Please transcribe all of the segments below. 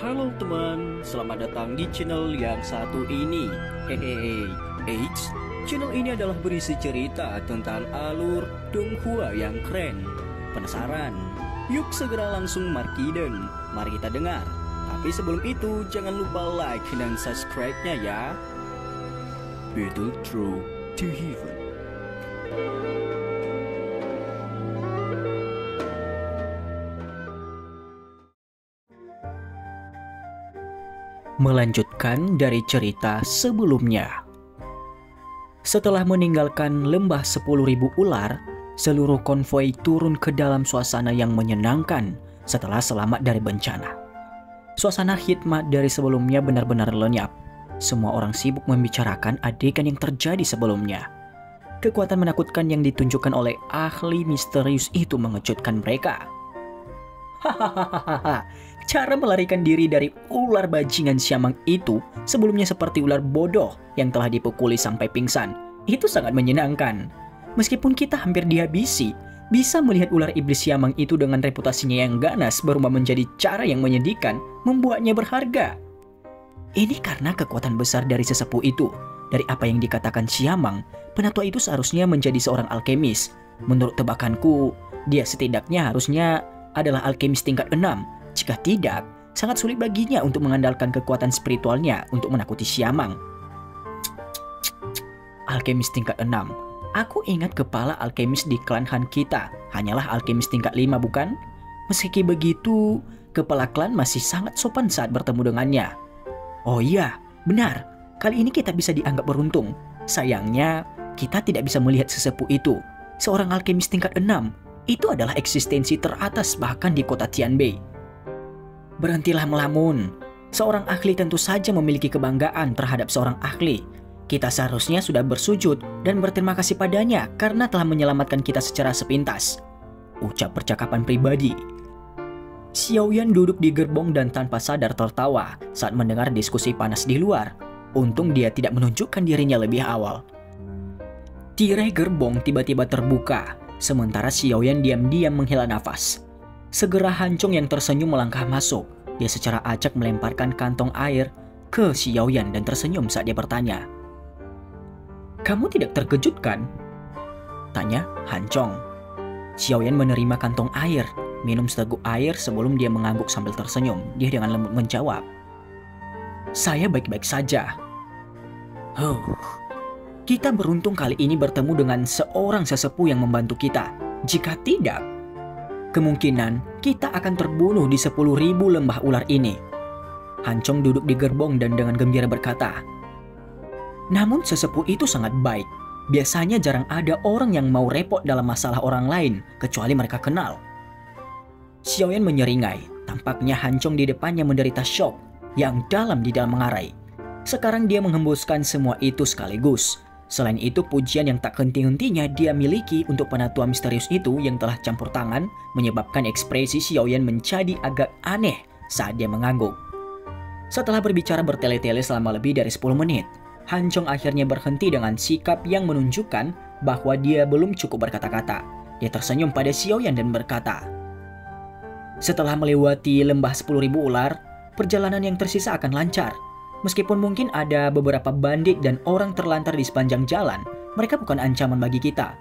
Halo teman, selamat datang di channel yang satu ini. Hehehe, Eits, channel ini adalah berisi cerita tentang alur Donghua yang keren. Penasaran? Yuk segera langsung markiden, mari kita dengar. Tapi sebelum itu, jangan lupa like dan subscribe-nya ya. Battle Through to Heaven. Melanjutkan dari cerita sebelumnya. Setelah meninggalkan lembah 10.000 ular, seluruh konvoi turun ke dalam suasana yang menyenangkan setelah selamat dari bencana. Suasana khidmat dari sebelumnya benar-benar lenyap. Semua orang sibuk membicarakan adegan yang terjadi sebelumnya. Kekuatan menakutkan yang ditunjukkan oleh ahli misterius itu mengejutkan mereka. Hahaha. Cara melarikan diri dari ular bajingan siamang itu sebelumnya seperti ular bodoh yang telah dipukuli sampai pingsan. Itu sangat menyenangkan. Meskipun kita hampir dihabisi, bisa melihat ular iblis siamang itu dengan reputasinya yang ganas berubah menjadi cara yang menyedihkan, membuatnya berharga. Ini karena kekuatan besar dari sesepuh itu. Dari apa yang dikatakan siamang, penatua itu seharusnya menjadi seorang alkemis. Menurut tebakanku, dia setidaknya harusnya adalah alkemis tingkat 6. Jika tidak, sangat sulit baginya untuk mengandalkan kekuatan spiritualnya untuk menakuti siamang. Alkemis tingkat 6. Aku ingat kepala alkemis di klan Han kita hanyalah alkemis tingkat 5, bukan? Meski begitu, kepala klan masih sangat sopan saat bertemu dengannya. Oh iya, benar. Kali ini kita bisa dianggap beruntung. Sayangnya, kita tidak bisa melihat sesepuh itu. Seorang alkemis tingkat 6. Itu adalah eksistensi teratas bahkan di kota Tianbei. Berhentilah melamun. Seorang ahli tentu saja memiliki kebanggaan terhadap seorang ahli. Kita seharusnya sudah bersujud dan berterima kasih padanya karena telah menyelamatkan kita secara sepintas. Ucap percakapan pribadi. Xiaoyan duduk di gerbong dan tanpa sadar tertawa saat mendengar diskusi panas di luar. Untung dia tidak menunjukkan dirinya lebih awal. Tirai gerbong tiba-tiba terbuka, sementara Xiaoyan diam-diam menghela nafas. Segera Hancong yang tersenyum melangkah masuk. Dia secara acak melemparkan kantong air ke Xiaoyan dan tersenyum saat dia bertanya. "Kamu tidak terkejut kan?" tanya Hancong. Xiaoyan menerima kantong air, minum seteguk air sebelum dia mengangguk sambil tersenyum. Dia dengan lembut menjawab, "Saya baik-baik saja." Kita beruntung kali ini bertemu dengan seorang sesepuh yang membantu kita. Jika tidak, kemungkinan kita akan terbunuh di 10.000 lembah ular ini. Hancong duduk di gerbong dan dengan gembira berkata, "Namun sesepuh itu sangat baik. Biasanya jarang ada orang yang mau repot dalam masalah orang lain, kecuali mereka kenal." Xiaoyan menyeringai. Tampaknya Hancong di depannya menderita shock yang dalam di dalam mengarai. Sekarang dia menghembuskan semua itu sekaligus. Selain itu, pujian yang tak henti-hentinya dia miliki untuk penatua misterius itu yang telah campur tangan menyebabkan ekspresi Xiaoyan menjadi agak aneh saat dia mengangguk. Setelah berbicara bertele-tele selama lebih dari 10 menit, Hancong akhirnya berhenti dengan sikap yang menunjukkan bahwa dia belum cukup berkata-kata. Dia tersenyum pada Xiaoyan dan berkata, "Setelah melewati lembah 10.000 ular, perjalanan yang tersisa akan lancar. Meskipun mungkin ada beberapa bandit dan orang terlantar di sepanjang jalan, mereka bukan ancaman bagi kita.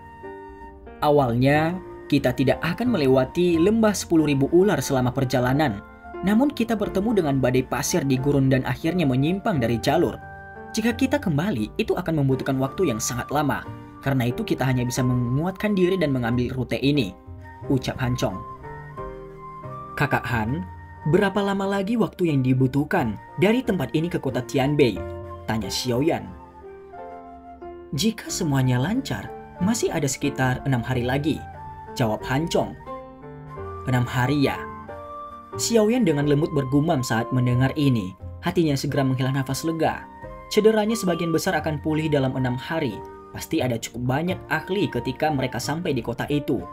Awalnya, kita tidak akan melewati lembah 10.000 ular selama perjalanan. Namun kita bertemu dengan badai pasir di gurun dan akhirnya menyimpang dari jalur. Jika kita kembali, itu akan membutuhkan waktu yang sangat lama. Karena itu kita hanya bisa menguatkan diri dan mengambil rute ini," ucap Hancong. "Kakak Han, berapa lama lagi waktu yang dibutuhkan dari tempat ini ke kota Tianbei?" tanya Xiaoyan. "Jika semuanya lancar, masih ada sekitar 6 hari lagi," jawab Hancong. 6 hari ya? Xiaoyan dengan lembut bergumam saat mendengar ini. Hatinya segera menghela nafas lega. Cederanya sebagian besar akan pulih dalam 6 hari. Pasti ada cukup banyak ahli ketika mereka sampai di kota itu.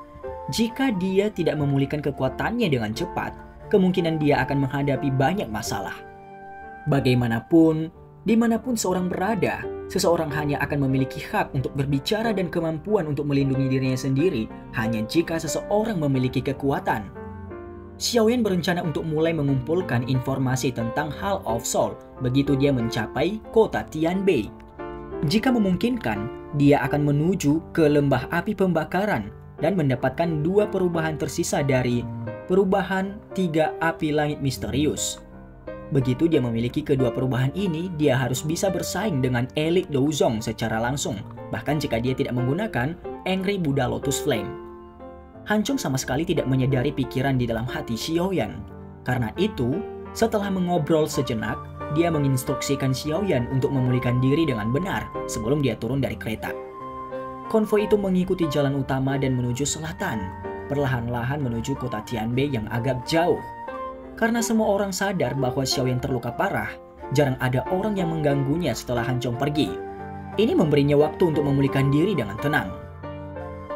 Jika dia tidak memulihkan kekuatannya dengan cepat, kemungkinan dia akan menghadapi banyak masalah. Bagaimanapun, dimanapun seorang berada, seseorang hanya akan memiliki hak untuk berbicara dan kemampuan untuk melindungi dirinya sendiri hanya jika seseorang memiliki kekuatan. Xiaoyan berencana untuk mulai mengumpulkan informasi tentang Hall of Soul begitu dia mencapai kota Tianbei. Jika memungkinkan, dia akan menuju ke lembah api pembakaran dan mendapatkan 2 perubahan tersisa dari perubahan 3 api langit misterius. Begitu dia memiliki kedua perubahan ini, dia harus bisa bersaing dengan elit Douzong secara langsung, bahkan jika dia tidak menggunakan Angry Buddha Lotus Flame. Hanchong sama sekali tidak menyadari pikiran di dalam hati Xiaoyan. Karena itu, setelah mengobrol sejenak, dia menginstruksikan Xiaoyan untuk memulihkan diri dengan benar sebelum dia turun dari kereta. Konvoi itu mengikuti jalan utama dan menuju selatan, perlahan-lahan menuju kota Tianbei yang agak jauh. Karena semua orang sadar bahwa Xiaoyan terluka parah, jarang ada orang yang mengganggunya setelah Hanchong pergi. Ini memberinya waktu untuk memulihkan diri dengan tenang.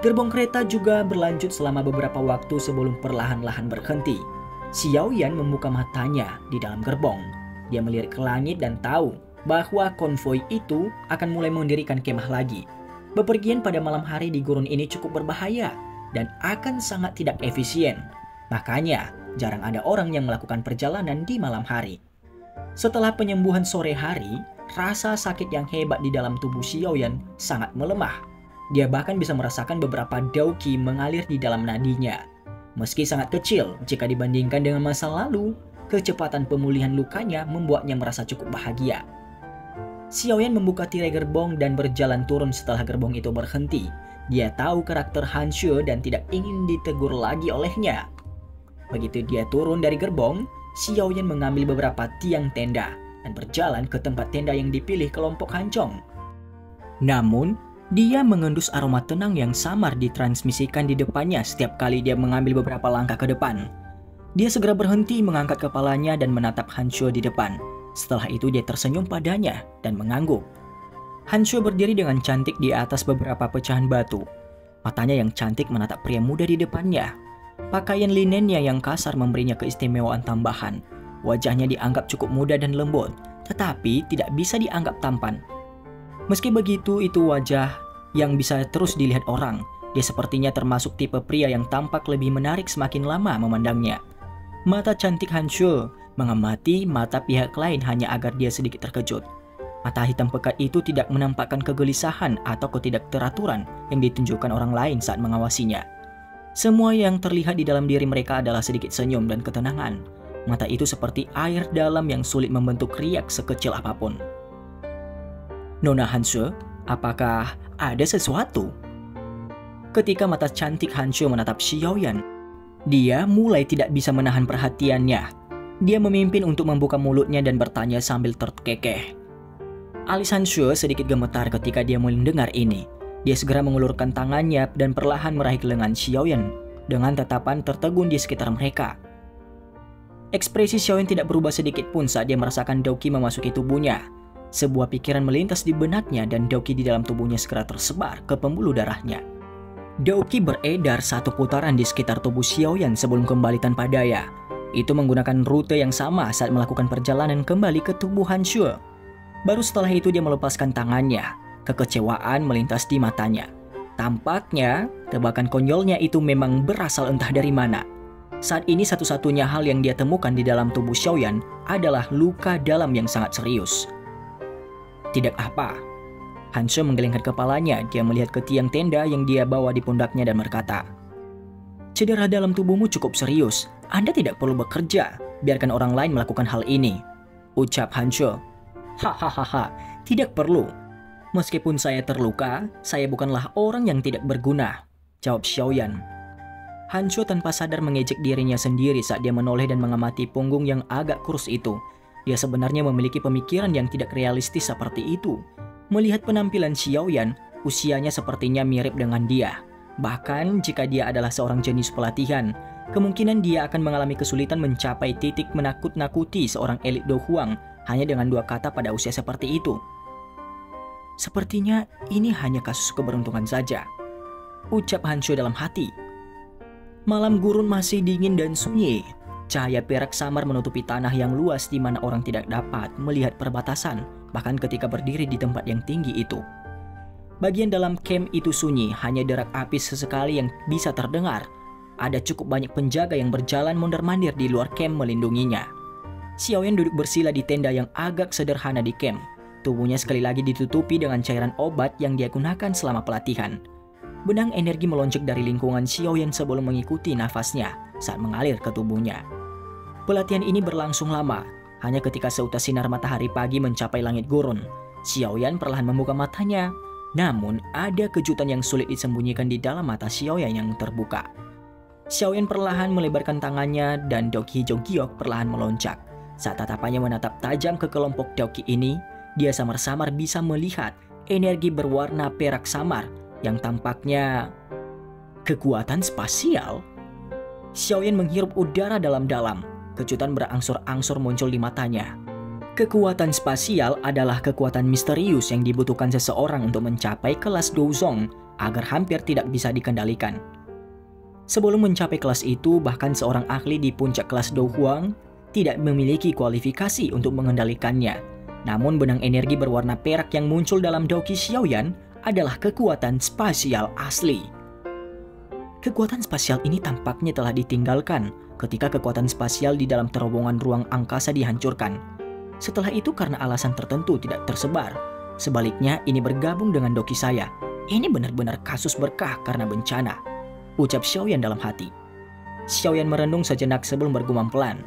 Gerbong kereta juga berlanjut selama beberapa waktu sebelum perlahan-lahan berhenti. Xiaoyan membuka matanya di dalam gerbong. Dia melirik ke langit dan tahu bahwa konvoi itu akan mulai mendirikan kemah lagi. Bepergian pada malam hari di gurun ini cukup berbahaya dan akan sangat tidak efisien. Makanya, jarang ada orang yang melakukan perjalanan di malam hari. Setelah penyembuhan sore hari, rasa sakit yang hebat di dalam tubuh Xiaoyan sangat melemah. Dia bahkan bisa merasakan beberapa dauqi mengalir di dalam nadinya. Meski sangat kecil jika dibandingkan dengan masa lalu, kecepatan pemulihan lukanya membuatnya merasa cukup bahagia. Xiaoyan membuka tirai gerbong dan berjalan turun setelah gerbong itu berhenti. Dia tahu karakter Han Shu dan tidak ingin ditegur lagi olehnya. Begitu dia turun dari gerbong, Xiaoyan mengambil beberapa tiang tenda dan berjalan ke tempat tenda yang dipilih kelompok Hanchong. Namun, dia mengendus aroma tenang yang samar ditransmisikan di depannya setiap kali dia mengambil beberapa langkah ke depan. Dia segera berhenti mengangkat kepalanya dan menatap Han Shu di depan. Setelah itu dia tersenyum padanya dan mengangguk. Han Shu berdiri dengan cantik di atas beberapa pecahan batu. Matanya yang cantik menatap pria muda di depannya. Pakaian linennya yang kasar memberinya keistimewaan tambahan. Wajahnya dianggap cukup muda dan lembut, tetapi tidak bisa dianggap tampan. Meski begitu, itu wajah yang bisa terus dilihat orang. Dia sepertinya termasuk tipe pria yang tampak lebih menarik semakin lama memandangnya. Mata cantik Han Shu mengamati mata pihak lain hanya agar dia sedikit terkejut. Mata hitam pekat itu tidak menampakkan kegelisahan atau ketidakteraturan yang ditunjukkan orang lain saat mengawasinya. Semua yang terlihat di dalam diri mereka adalah sedikit senyum dan ketenangan. Mata itu seperti air dalam yang sulit membentuk riak sekecil apapun. Nona Han Shu, apakah ada sesuatu? Ketika mata cantik Han Shu menatap Xiaoyan, dia mulai tidak bisa menahan perhatiannya. Dia memimpin untuk membuka mulutnya dan bertanya sambil terkekeh. Alis Han Shu sedikit gemetar ketika dia mendengar ini. Dia segera mengulurkan tangannya dan perlahan meraih lengan Xiaoyan dengan tatapan tertegun di sekitar mereka. Ekspresi Xiaoyan tidak berubah sedikit pun saat dia merasakan dauqi memasuki tubuhnya. Sebuah pikiran melintas di benaknya dan dauqi di dalam tubuhnya segera tersebar ke pembuluh darahnya. Dauqi beredar satu putaran di sekitar tubuh Xiaoyan sebelum kembali tanpa daya. Itu menggunakan rute yang sama saat melakukan perjalanan kembali ke tubuh Han Shu. Baru setelah itu dia melepaskan tangannya. Kekecewaan melintas di matanya. Tampaknya tebakan konyolnya itu memang berasal entah dari mana. Saat ini satu-satunya hal yang dia temukan di dalam tubuh Xiaoyan adalah luka dalam yang sangat serius. Tidak apa. Han Shu menggelengkan kepalanya. Dia melihat ke tiang tenda yang dia bawa di pundaknya dan berkata, "Cedera dalam tubuhmu cukup serius. Anda tidak perlu bekerja. Biarkan orang lain melakukan hal ini," ucap Han Shu. "Hahaha, tidak perlu. Meskipun saya terluka, saya bukanlah orang yang tidak berguna," jawab Xiaoyan. Han Shu tanpa sadar mengejek dirinya sendiri saat dia menoleh dan mengamati punggung yang agak kurus itu. Dia sebenarnya memiliki pemikiran yang tidak realistis seperti itu. Melihat penampilan Xiaoyan, usianya sepertinya mirip dengan dia. Bahkan jika dia adalah seorang jenius pelatihan, kemungkinan dia akan mengalami kesulitan mencapai titik menakut-nakuti seorang elit Do Huang hanya dengan 2 kata pada usia seperti itu. "Sepertinya ini hanya kasus keberuntungan saja," ucap Han Shu dalam hati. Malam gurun masih dingin dan sunyi. Cahaya perak samar menutupi tanah yang luas di mana orang tidak dapat melihat perbatasan, bahkan ketika berdiri di tempat yang tinggi itu. Bagian dalam camp itu sunyi, hanya derak api sesekali yang bisa terdengar. ada cukup banyak penjaga yang berjalan mondar-mandir di luar camp melindunginya. Xiaoyan duduk bersila di tenda yang agak sederhana di camp. Tubuhnya sekali lagi ditutupi dengan cairan obat yang dia gunakan selama pelatihan. Benang energi melonjak dari lingkungan Xiaoyan sebelum mengikuti nafasnya saat mengalir ke tubuhnya. Pelatihan ini berlangsung lama. Hanya ketika seutas sinar matahari pagi mencapai langit gurun, Xiaoyan perlahan membuka matanya. Namun, ada kejutan yang sulit disembunyikan di dalam mata Xiaoyan yang terbuka. Xiaoyan perlahan melebarkan tangannya dan Daoqi hijau giok perlahan melonjak. Saat tatapannya menatap tajam ke kelompok Daoqi ini, dia samar-samar bisa melihat energi berwarna perak samar yang tampaknya kekuatan spasial. Xiaoyan menghirup udara dalam-dalam. Kejutan berangsur-angsur muncul di matanya. Kekuatan spasial adalah kekuatan misterius yang dibutuhkan seseorang untuk mencapai kelas Douzong agar hampir tidak bisa dikendalikan. Sebelum mencapai kelas itu, bahkan seorang ahli di puncak kelas Douhuang tidak memiliki kualifikasi untuk mengendalikannya. Namun benang energi berwarna perak yang muncul dalam Daoqi Xiaoyan adalah kekuatan spasial asli. Kekuatan spasial ini tampaknya telah ditinggalkan ketika kekuatan spasial di dalam terowongan ruang angkasa dihancurkan. Setelah itu karena alasan tertentu tidak tersebar. Sebaliknya ini bergabung dengan Daoqi saya. Ini benar-benar kasus berkah karena bencana, ucap Xiaoyan dalam hati. Xiaoyan merenung sejenak sebelum bergumam pelan.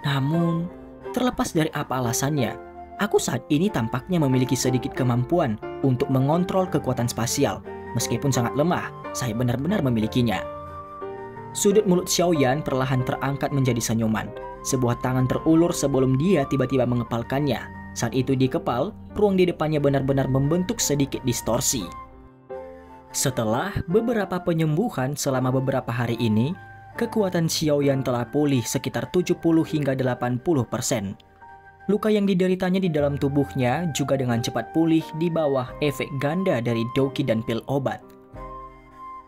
Namun, terlepas dari apa alasannya, aku saat ini tampaknya memiliki sedikit kemampuan untuk mengontrol kekuatan spasial. Meskipun sangat lemah, saya benar-benar memilikinya. Sudut mulut Xiaoyan perlahan terangkat menjadi senyuman. Sebuah tangan terulur sebelum dia tiba-tiba mengepalkannya. Saat itu di kepal, ruang di depannya benar-benar membentuk sedikit distorsi. Setelah beberapa penyembuhan selama beberapa hari ini, kekuatan Xiaoyan telah pulih sekitar 70 hingga 80%. Luka yang dideritanya di dalam tubuhnya juga dengan cepat pulih di bawah efek ganda dari Daoqi dan pil obat.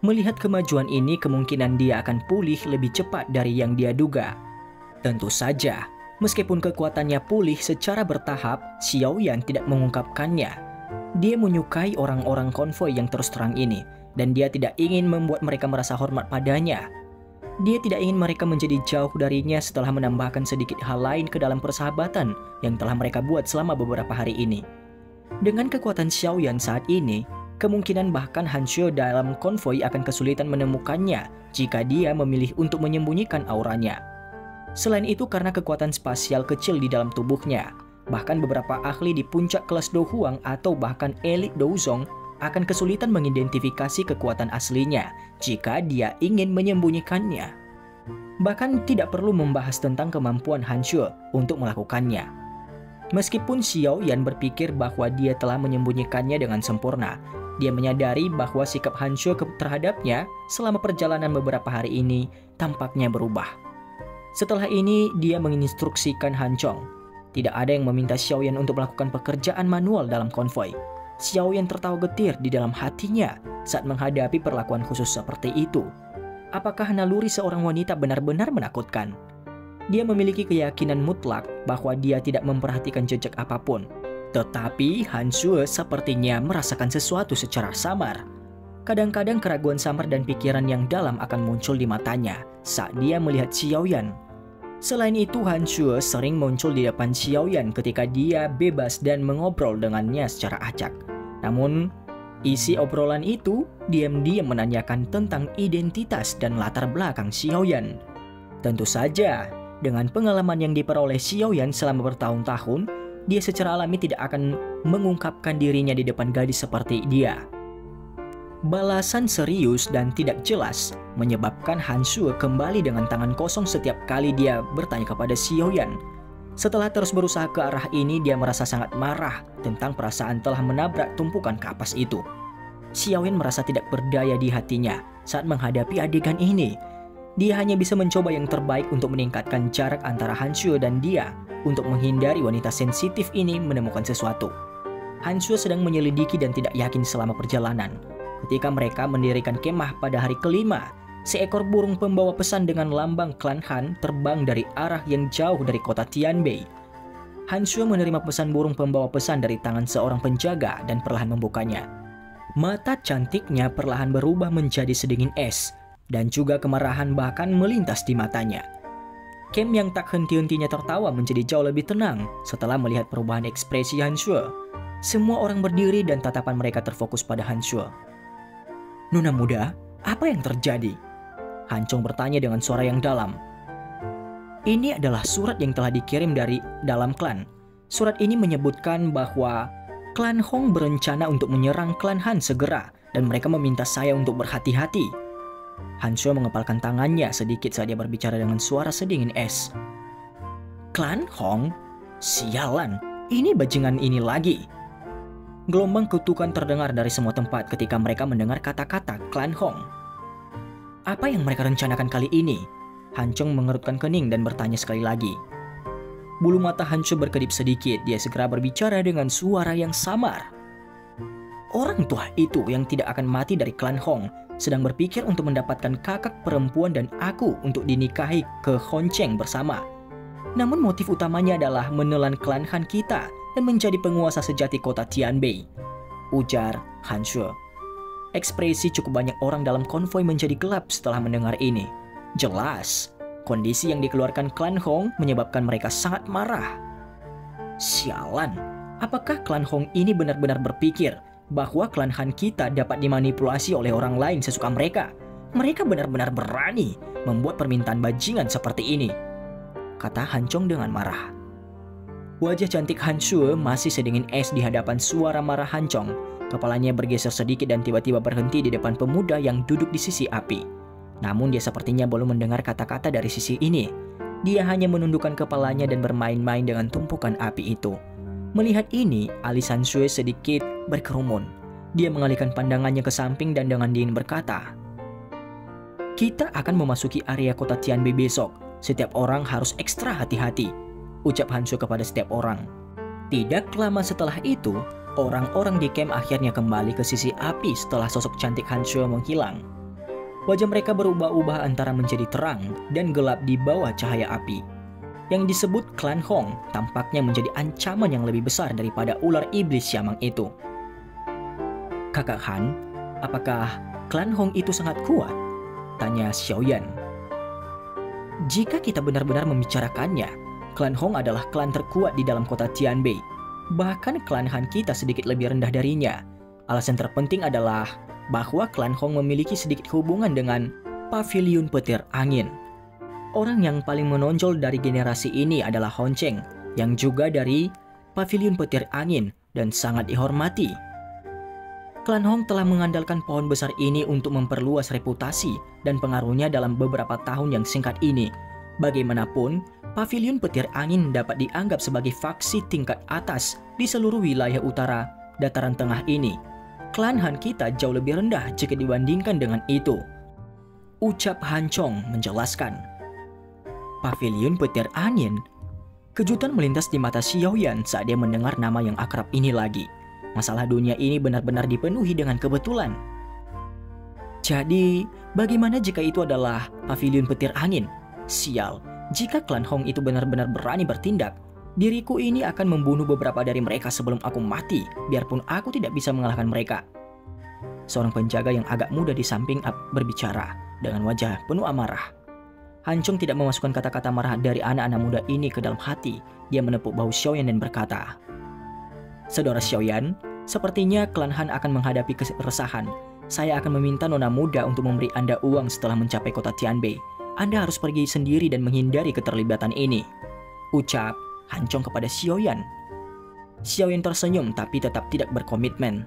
Melihat kemajuan ini, kemungkinan dia akan pulih lebih cepat dari yang dia duga. Tentu saja, meskipun kekuatannya pulih secara bertahap, Xiaoyan tidak mengungkapkannya. Dia menyukai orang-orang konvoi yang terus terang ini, dan dia tidak ingin membuat mereka merasa hormat padanya. Dia tidak ingin mereka menjadi jauh darinya setelah menambahkan sedikit hal lain ke dalam persahabatan yang telah mereka buat selama beberapa hari ini. Dengan kekuatan Xiaoyan saat ini, kemungkinan bahkan Han Shuo dalam konvoi akan kesulitan menemukannya jika dia memilih untuk menyembunyikan auranya. Selain itu karena kekuatan spasial kecil di dalam tubuhnya, bahkan beberapa ahli di puncak kelas Douhuang atau bahkan elit Douzong akan kesulitan mengidentifikasi kekuatan aslinya jika dia ingin menyembunyikannya. Bahkan tidak perlu membahas tentang kemampuan Han Shuo untuk melakukannya. Meskipun Xiaoyan berpikir bahwa dia telah menyembunyikannya dengan sempurna, dia menyadari bahwa sikap Han Shuo terhadapnya selama perjalanan beberapa hari ini tampaknya berubah. Setelah ini, dia menginstruksikan Han Chong. Tidak ada yang meminta Xiaoyan untuk melakukan pekerjaan manual dalam konvoi. Xiaoyan tertawa getir di dalam hatinya saat menghadapi perlakuan khusus seperti itu. Apakah naluri seorang wanita benar-benar menakutkan? Dia memiliki keyakinan mutlak bahwa dia tidak memperhatikan jejak apapun. Tetapi Han Shuo sepertinya merasakan sesuatu secara samar. Kadang-kadang keraguan samar dan pikiran yang dalam akan muncul di matanya saat dia melihat Xiaoyan. Selain itu, Han Shuo sering muncul di depan Xiaoyan ketika dia bebas dan mengobrol dengannya secara acak. Namun, isi obrolan itu diam-diam menanyakan tentang identitas dan latar belakang Xiaoyan. Tentu saja, dengan pengalaman yang diperoleh Xiaoyan selama bertahun-tahun, dia secara alami tidak akan mengungkapkan dirinya di depan gadis seperti dia. Balasan serius dan tidak jelas menyebabkan Han Shuo kembali dengan tangan kosong setiap kali dia bertanya kepada Xiaoyan. Setelah terus berusaha ke arah ini, dia merasa sangat marah tentang perasaan telah menabrak tumpukan kapas itu. Xiaoyan merasa tidak berdaya di hatinya saat menghadapi adegan ini. Dia hanya bisa mencoba yang terbaik untuk meningkatkan jarak antara Han Shuo dan dia untuk menghindari wanita sensitif ini menemukan sesuatu. Han Shuo sedang menyelidiki dan tidak yakin selama perjalanan. Ketika mereka mendirikan kemah pada hari kelima, seekor burung pembawa pesan dengan lambang klan Han terbang dari arah yang jauh dari kota Tianbei. Han Shuo menerima pesan burung pembawa pesan dari tangan seorang penjaga dan perlahan membukanya. Mata cantiknya perlahan berubah menjadi sedingin es. dan juga kemarahan bahkan melintas di matanya. Kem yang tak henti-hentinya tertawa menjadi jauh lebih tenang setelah melihat perubahan ekspresi Han Shuo. Semua orang berdiri dan tatapan mereka terfokus pada Han Shuo. "Nona muda, apa yang terjadi?" Han Chong bertanya dengan suara yang dalam. "Ini adalah surat yang telah dikirim dari dalam klan. Surat ini menyebutkan bahwa klan Hong berencana untuk menyerang klan Han segera dan mereka meminta saya untuk berhati-hati." Han Shuo mengepalkan tangannya sedikit saat dia berbicara dengan suara sedingin es. "Klan Hong? Sialan, ini bajingan ini lagi." Gelombang kutukan terdengar dari semua tempat ketika mereka mendengar kata-kata klan Hong. "Apa yang mereka rencanakan kali ini?" Han Chong mengerutkan kening dan bertanya sekali lagi. Bulu mata Han Shuo berkedip sedikit, dia segera berbicara dengan suara yang samar. "Orang tua itu yang tidak akan mati dari klan Hong sedang berpikir untuk mendapatkan kakak perempuan dan aku untuk dinikahi ke Hon Cheng bersama. Namun motif utamanya adalah menelan klan Han kita dan menjadi penguasa sejati kota Tianbei," ujar Han Shuo. Ekspresi cukup banyak orang dalam konvoi menjadi gelap setelah mendengar ini. Jelas, kondisi yang dikeluarkan klan Hong menyebabkan mereka sangat marah. Sialan, apakah klan Hong ini benar-benar berpikir bahwa klan Han kita dapat dimanipulasi oleh orang lain sesuka mereka? Mereka benar-benar berani membuat permintaan bajingan seperti ini, kata Han Chong dengan marah. Wajah cantik Han Shuo masih sedingin es di hadapan suara marah Han Chong. Kepalanya bergeser sedikit dan tiba-tiba berhenti di depan pemuda yang duduk di sisi api. Namun dia sepertinya belum mendengar kata-kata dari sisi ini. Dia hanya menundukkan kepalanya dan bermain-main dengan tumpukan api itu. Melihat ini, alis Han Shuo sedikit berkerumun. Dia mengalihkan pandangannya ke samping dan dengan dingin berkata, "Kita akan memasuki area kota Tianbei besok. Setiap orang harus ekstra hati-hati," ucap Han Shuo kepada setiap orang. Tidak lama setelah itu, orang-orang di camp akhirnya kembali ke sisi api setelah sosok cantik Han Shuo menghilang. Wajah mereka berubah-ubah antara menjadi terang dan gelap di bawah cahaya api. Yang disebut klan Hong tampaknya menjadi ancaman yang lebih besar daripada ular iblis Siamang itu. "Kakak Han, apakah klan Hong itu sangat kuat?" tanya Xiaoyan. "Jika kita benar-benar membicarakannya, klan Hong adalah klan terkuat di dalam kota Tianbei. Bahkan klan Han kita sedikit lebih rendah darinya. Alasan terpenting adalah bahwa klan Hong memiliki sedikit hubungan dengan Paviliun Petir Angin. Orang yang paling menonjol dari generasi ini adalah Hon Cheng, yang juga dari Paviliun Petir Angin dan sangat dihormati. Klan Hong telah mengandalkan pohon besar ini untuk memperluas reputasi dan pengaruhnya dalam beberapa tahun yang singkat ini. Bagaimanapun, Paviliun Petir Angin dapat dianggap sebagai faksi tingkat atas di seluruh wilayah utara dataran tengah ini. Klan Han kita jauh lebih rendah jika dibandingkan dengan itu," ucap Han Chong menjelaskan. "Paviliun Petir Angin?" Kejutan melintas di mata Xiaoyan saat dia mendengar nama yang akrab ini lagi. Masalah dunia ini benar-benar dipenuhi dengan kebetulan. "Jadi, bagaimana jika itu adalah Paviliun Petir Angin? Sial, jika klan Hong itu benar-benar berani bertindak, diriku ini akan membunuh beberapa dari mereka sebelum aku mati, biarpun aku tidak bisa mengalahkan mereka." Seorang penjaga yang agak muda di samping berbicara dengan wajah penuh amarah. Han Chong tidak memasukkan kata-kata marah dari anak-anak muda ini ke dalam hati. Dia menepuk bahu Xiaoyan dan berkata, "Saudara Xiaoyan, sepertinya klan Han akan menghadapi keresahan. Saya akan meminta nona muda untuk memberi Anda uang setelah mencapai kota Tianbei. Anda harus pergi sendiri dan menghindari keterlibatan ini," ucap Han Chong kepada Xiaoyan. Xiaoyan tersenyum tapi tetap tidak berkomitmen.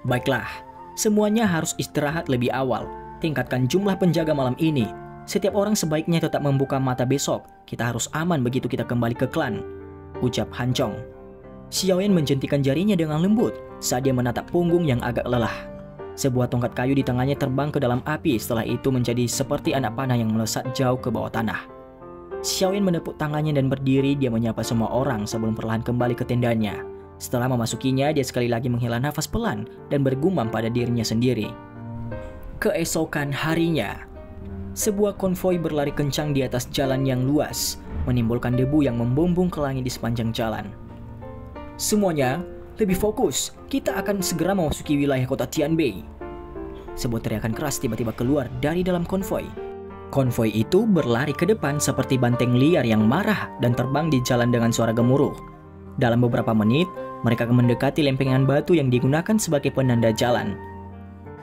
"Baiklah, semuanya harus istirahat lebih awal. Tingkatkan jumlah penjaga malam ini. Setiap orang sebaiknya tetap membuka mata besok. Kita harus aman begitu kita kembali ke klan," ucap Han Chong. Xiaoyan menjentikan jarinya dengan lembut saat dia menatap punggung yang agak lelah. Sebuah tongkat kayu di tangannya terbang ke dalam api, setelah itu menjadi seperti anak panah yang melesat jauh ke bawah tanah. Xiaoyan menepuk tangannya dan berdiri. Dia menyapa semua orang sebelum perlahan kembali ke tendanya. Setelah memasukinya, dia sekali lagi menghela nafas pelan dan bergumam pada dirinya sendiri. Keesokan harinya, sebuah konvoi berlari kencang di atas jalan yang luas, menimbulkan debu yang membumbung ke langit di sepanjang jalan. "Semuanya, lebih fokus. Kita akan segera memasuki wilayah kota Tianbei," sebuah teriakan keras tiba-tiba keluar dari dalam konvoi. Konvoi itu berlari ke depan seperti banteng liar yang marah dan terbang di jalan dengan suara gemuruh. Dalam beberapa menit, mereka mendekati lempengan batu yang digunakan sebagai penanda jalan.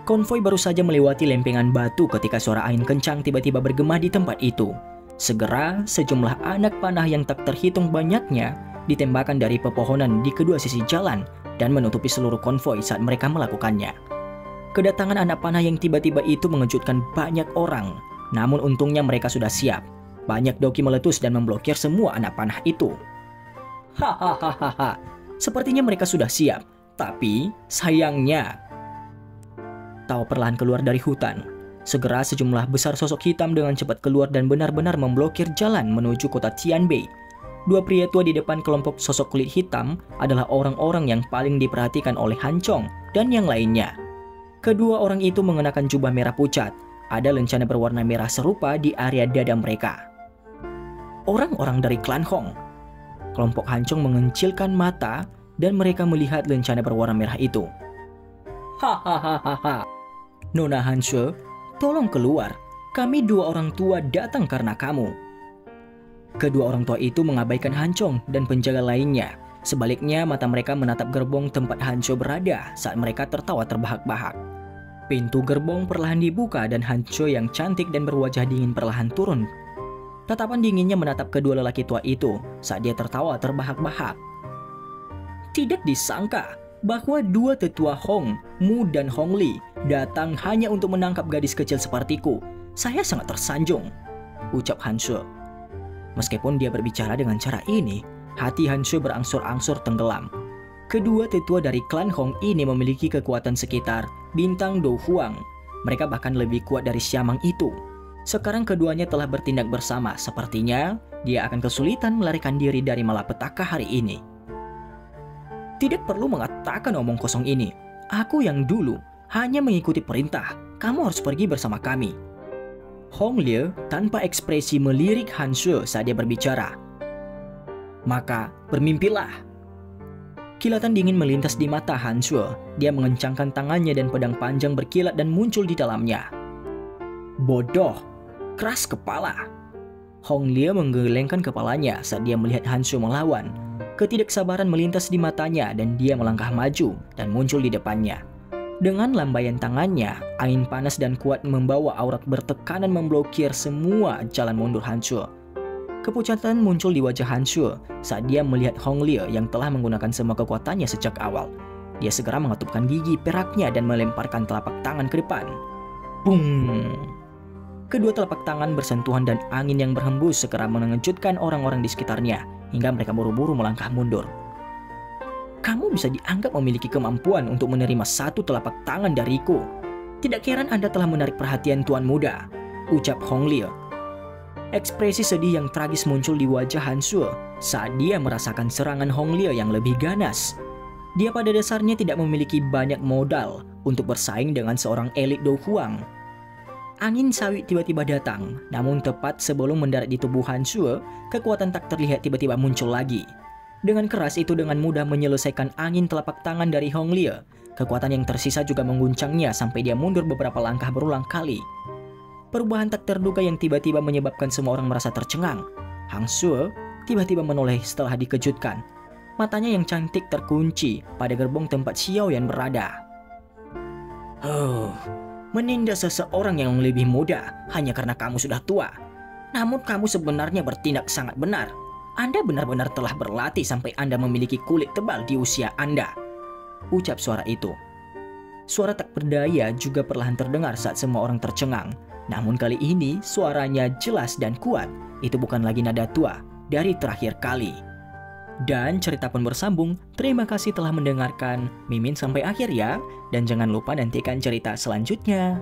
Konvoi baru saja melewati lempengan batu ketika suara angin kencang tiba-tiba bergema di tempat itu. Segera, sejumlah anak panah yang tak terhitung banyaknya ditembakkan dari pepohonan di kedua sisi jalan dan menutupi seluruh konvoi saat mereka melakukannya. Kedatangan anak panah yang tiba-tiba itu mengejutkan banyak orang, namun untungnya mereka sudah siap. Banyak doki meletus dan memblokir semua anak panah itu. Hahaha, sepertinya mereka sudah siap, tapi sayangnya. Tao perlahan keluar dari hutan. Segera sejumlah besar sosok hitam dengan cepat keluar dan benar-benar memblokir jalan menuju kota Tianbei. Dua pria tua di depan kelompok sosok kulit hitam adalah orang-orang yang paling diperhatikan oleh Han Chong dan yang lainnya. Kedua orang itu mengenakan jubah merah pucat. Ada lencana berwarna merah serupa di area dada mereka. Orang-orang dari klan Hong. Kelompok Han Chong mengecilkan mata dan mereka melihat lencana berwarna merah itu. Hahaha. Nona Hanshue, tolong keluar. Kami dua orang tua datang karena kamu. Kedua orang tua itu mengabaikan Han Chong dan penjaga lainnya. Sebaliknya, mata mereka menatap gerbong tempat Hanshue berada saat mereka tertawa terbahak-bahak. Pintu gerbong perlahan dibuka dan Hanshue yang cantik dan berwajah dingin perlahan turun. Tatapan dinginnya menatap kedua lelaki tua itu saat dia tertawa terbahak-bahak. Tidak disangka bahwa dua tetua Hong, Mu dan Hong Li, datang hanya untuk menangkap gadis kecil sepertiku. Saya sangat tersanjung, ucap Hanshue. Meskipun dia berbicara dengan cara ini, hati Hanshue berangsur-angsur tenggelam. Kedua tetua dari klan Hong ini memiliki kekuatan sekitar bintang Do Huang. Mereka bahkan lebih kuat dari Siamang itu. Sekarang keduanya telah bertindak bersama. Sepertinya dia akan kesulitan melarikan diri dari malapetaka hari ini. Tidak perlu mengatakan omong kosong ini. Aku yang dulu hanya mengikuti perintah. Kamu harus pergi bersama kami. Hong Liu tanpa ekspresi melirik Hanshue saat dia berbicara. Maka bermimpilah. Kilatan dingin melintas di mata Hanshue. Dia mengencangkan tangannya dan pedang panjang berkilat dan muncul di dalamnya. Bodoh, keras kepala. Hong Liu menggelengkan kepalanya saat dia melihat Hanshue melawan. Ketidaksabaran melintas di matanya dan dia melangkah maju dan muncul di depannya. Dengan lambaian tangannya, angin panas dan kuat membawa aurat bertekanan memblokir semua jalan mundur Hanshue. Kepucatan muncul di wajah Hanshue saat dia melihat Hong Liu yang telah menggunakan semua kekuatannya sejak awal. Dia segera mengetupkan gigi peraknya dan melemparkan telapak tangan ke depan. Boom! Kedua telapak tangan bersentuhan dan angin yang berhembus segera mengejutkan orang-orang di sekitarnya hingga mereka buru-buru melangkah mundur. Kamu bisa dianggap memiliki kemampuan untuk menerima satu telapak tangan dariku. Tidak heran Anda telah menarik perhatian tuan muda, ucap Hong Liu. Ekspresi sedih yang tragis muncul di wajah Hanshue saat dia merasakan serangan Hong Liu yang lebih ganas. Dia pada dasarnya tidak memiliki banyak modal untuk bersaing dengan seorang elit Do Huang. Angin sawit tiba-tiba datang, namun tepat sebelum mendarat di tubuh Hanshue, kekuatan tak terlihat tiba-tiba muncul lagi. Dengan keras itu dengan mudah menyelesaikan angin telapak tangan dari Hong Liu. Kekuatan yang tersisa juga mengguncangnya sampai dia mundur beberapa langkah berulang kali. Perubahan tak terduga yang tiba-tiba menyebabkan semua orang merasa tercengang. Hanshue tiba-tiba menoleh setelah dikejutkan. Matanya yang cantik terkunci pada gerbong tempat Xiaoyan berada. Menindas seseorang yang lebih muda hanya karena kamu sudah tua. Namun kamu sebenarnya bertindak sangat benar. Anda benar-benar telah berlatih sampai Anda memiliki kulit tebal di usia Anda, ucap suara itu. Suara tak berdaya juga perlahan terdengar saat semua orang tercengang. Namun kali ini suaranya jelas dan kuat. Itu bukan lagi nada tua dari terakhir kali. Dan cerita pun bersambung. Terima kasih telah mendengarkan. Mimin sampai akhir ya. Dan jangan lupa nantikan cerita selanjutnya.